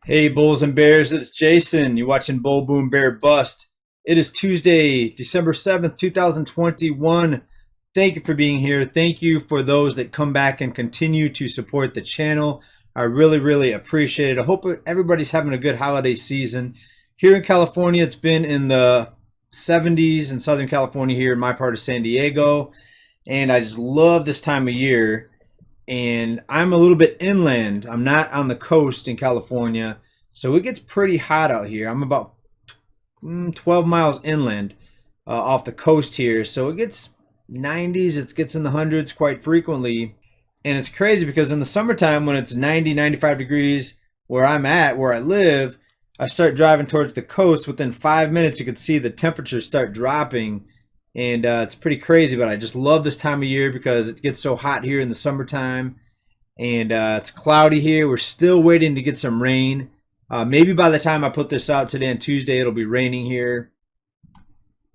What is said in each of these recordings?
Hey, Bulls and Bears, it's Jason. You're watching Bull Boom Bear Bust. It is Tuesday, December 7th, 2021. Thank you for being here. Thank you for those that come back and continue to support the channel. I really appreciate it. I hope everybody's having a good holiday season. Here in California, it's been in the 70s in Southern California here in my part of San Diego. And I just love this time of year. And I'm a little bit inland. I'm not on the coast in California, so it gets pretty hot out here. I'm about 12 miles inland off the coast here, so it gets 90s, it gets in the hundreds quite frequently. And it's crazy because in the summertime when it's 90, 95 degrees where I'm at, where I live, I start driving towards the coast. Within 5 minutes, you could see the temperatures start dropping. And it's pretty crazy, but I just love this time of year because it gets so hot here in the summertime. And it's cloudy here. We're still waiting to get some rain. Maybe by the time I put this out today on Tuesday, it'll be raining here.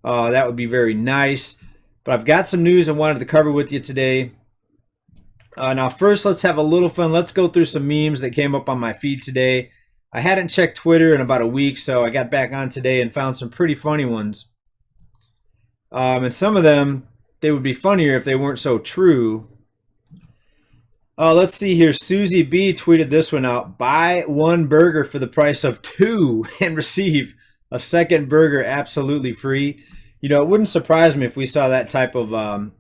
That would be very nice. But I've got some news I wanted to cover with you today. Now, first, let's have a little fun. Let's go through some memes that came up on my feed today. I hadn't checked Twitter in about a week, so I got back on today and found some pretty funny ones. And some of them, they would be funnier if they weren't so true. Let's see here. Susie B tweeted this one out. Buy one burger for the price of two and receive a second burger absolutely free. You know, it wouldn't surprise me if we saw that type of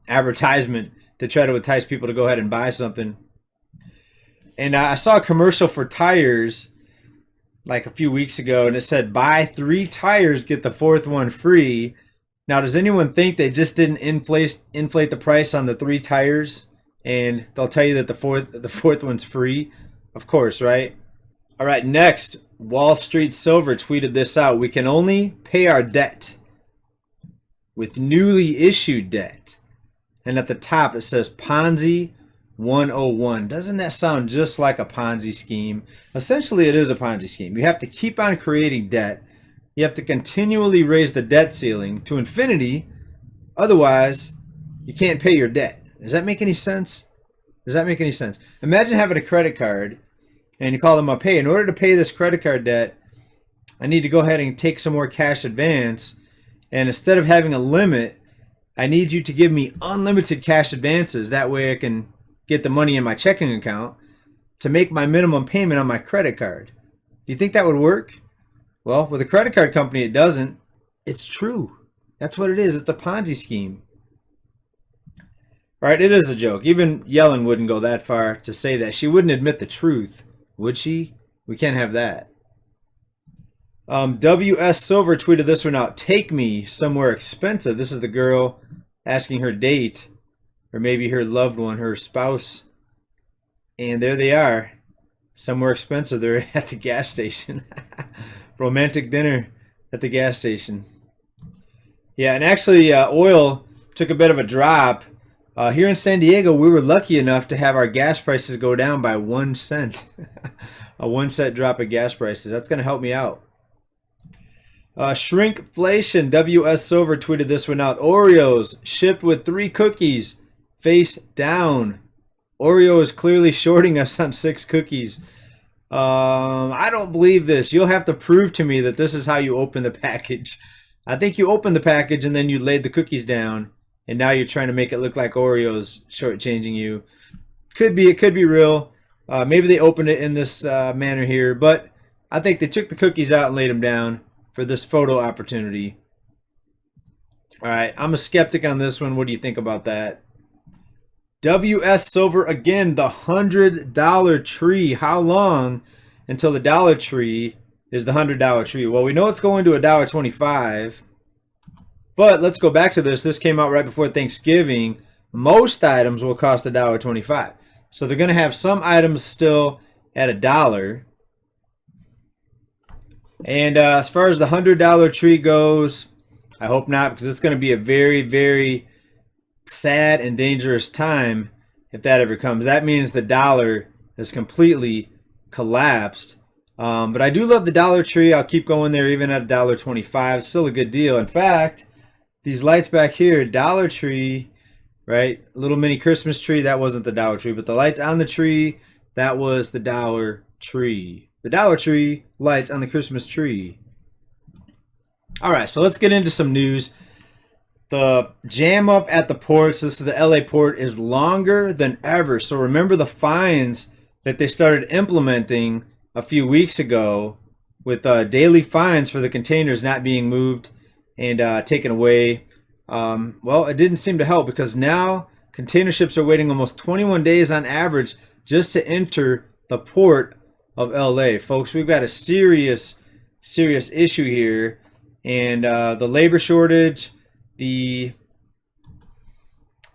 advertisement to try to entice people to go ahead and buy something. And I saw a commercial for tires like a few weeks ago, and it said, buy 3 tires, get the 4th one free. Now, does anyone think they just didn't inflate the price on the 3 tires, and they'll tell you that the fourth one's free? Of course, right? All right, next, Wall Street Silver tweeted this out. We can only pay our debt with newly issued debt. And at the top it says Ponzi 101. Doesn't that sound just like a Ponzi scheme? Essentially, it is a Ponzi scheme. You have to keep on creating debt. You have to continually raise the debt ceiling to infinity. Otherwise, you can't pay your debt. Does that make any sense? Does that make any sense? Imagine having a credit card and you call them up, hey, in order to pay this credit card debt, I need to go ahead and take some more cash advance. And instead of having a limit, I need you to give me unlimited cash advances. That way I can get the money in my checking account to make my minimum payment on my credit card. Do you think that would work? Well, with a credit card company, it doesn't. It's true. That's what it is. It's a Ponzi scheme. All right, it is a joke. Even Yellen wouldn't go that far to say that. She wouldn't admit the truth, would she? We can't have that. WS Silver tweeted this one out. Take me somewhere expensive. This is the girl asking her date, or maybe her loved one, her spouse. And there they are. Somewhere expensive. They're at the gas station. Romantic dinner at the gas station. Yeah, and actually oil took a bit of a drop. Here in San Diego, we were lucky enough to have our gas prices go down by 1 cent. A 1 cent drop of gas prices. That's going to help me out. Shrink-Flation, WS Silver tweeted this one out. Oreos shipped with 3 cookies face down. Oreo is clearly shorting us on 6 cookies. I don't believe this. You'll have to prove to me that this is how you open the package. I think you opened the package and then you laid the cookies down, and now you're trying to make it look like Oreo's shortchanging you. Could be. It could be real. Maybe they opened it in this manner here, but I think they took the cookies out and laid them down for this photo opportunity. All right, I'm a skeptic on this one. What do you think about that? WS Silver again, the $100 tree. How long until the Dollar Tree is the $100 tree? Well, we know it's going to $1.25. But let's go back to this. This came out right before Thanksgiving. Most items will cost $1.25. So they're going to have some items still at $1. And as far as the $100 tree goes, I hope not, because it's going to be a very sad and dangerous time if that ever comes. That means the dollar has completely collapsed. But I do love the Dollar Tree. I'll keep going there even at $1.25. Still a good deal. In fact, these lights back here, Dollar Tree, right? A little mini Christmas tree. That wasn't the Dollar Tree, but the lights on the tree, that was the Dollar Tree. the Dollar Tree lights on the Christmas tree. All right, so let's get into some news. The jam up at the ports, this is the LA port, is longer than ever. So remember the fines that they started implementing a few weeks ago with daily fines for the containers not being moved and taken away. Well, it didn't seem to help because now container ships are waiting almost 21 days on average just to enter the port of LA. Folks, we've got a serious issue here. And the labor shortage, the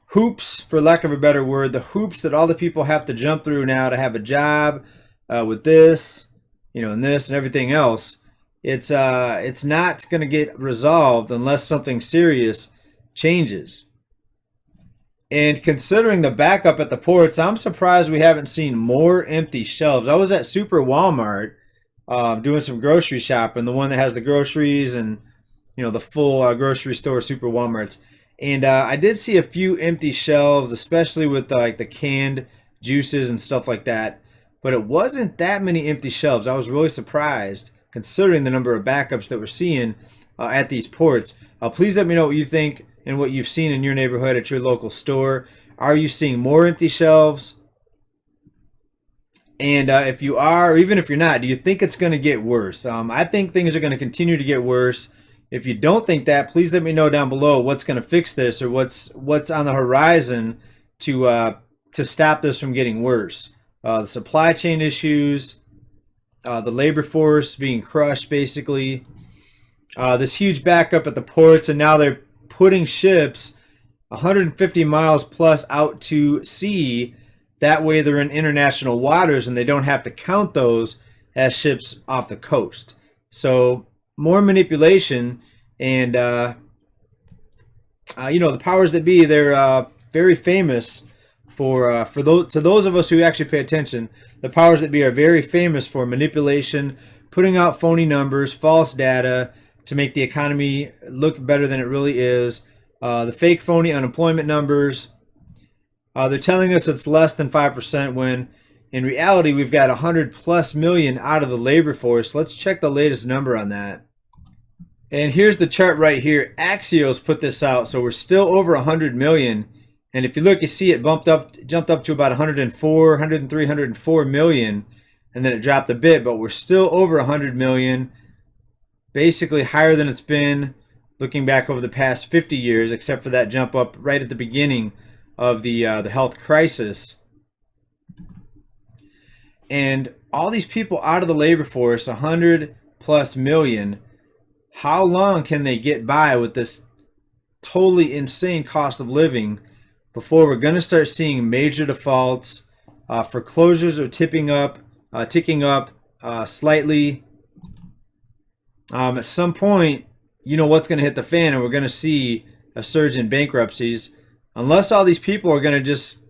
hoops, for lack of a better word, the hoops that all the people have to jump through now to have a job with this, and this and everything else, it's not going to get resolved unless something serious changes. And considering the backup at the ports, I'm surprised we haven't seen more empty shelves. I was at Super Walmart doing some grocery shopping, the one that has the groceries and the full grocery store, Super Walmarts. And I did see a few empty shelves, especially with like the canned juices and stuff like that. But it wasn't that many empty shelves. I was really surprised considering the number of backups that we're seeing at these ports. Please let me know what you think and what you've seen in your neighborhood at your local store. Are you seeing more empty shelves? And if you are, or even if you're not, do you think it's going to get worse? I think things are going to continue to get worse. If you don't think that, please let me know down below what's going to fix this or what's on the horizon to stop this from getting worse. The supply chain issues, the labor force being crushed, basically. This huge backup at the ports, and now they're putting ships 150 miles plus out to sea. That way they're in international waters and they don't have to count those as ships off the coast. So more manipulation, and the powers that be, they're very famous for those of us who actually pay attention. The powers that be are very famous for manipulation, putting out phony numbers, false data to make the economy look better than it really is. The fake phony unemployment numbers. They're telling us it's less than 5% when in reality we've got 100+ million out of the labor force. Let's check the latest number on that. And here's the chart right here. Axios put this out, so we're still over 100 million. And if you look, you see it jumped up to about 104, 103, 104 million, and then it dropped a bit, but we're still over 100 million, basically higher than it's been looking back over the past 50 years, except for that jump up right at the beginning of the health crisis. And all these people out of the labor force, 100+ million, how long can they get by with this totally insane cost of living before we're going to start seeing major defaults? Foreclosures are ticking up slightly. At some point, what's going to hit the fan, and we're going to see a surge in bankruptcies. Unless all these people are going to just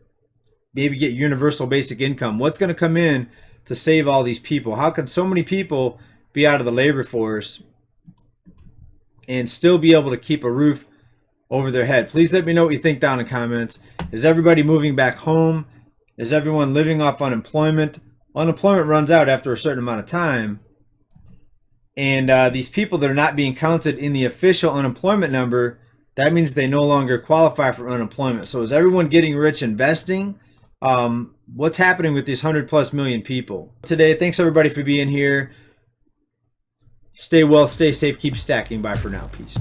maybe get universal basic income, what's going to come in to save all these people? How can so many people be out of the labor force and still be able to keep a roof over their head? Please let me know what you think down in the comments. Is everybody moving back home? Is everyone living off unemployment? Unemployment runs out after a certain amount of time. And these people that are not being counted in the official unemployment number, that means they no longer qualify for unemployment. So is everyone getting rich investing? What's happening with these 100+ million people? Today, thanks everybody for being here. Stay well, stay safe, keep stacking. Bye for now. Peace.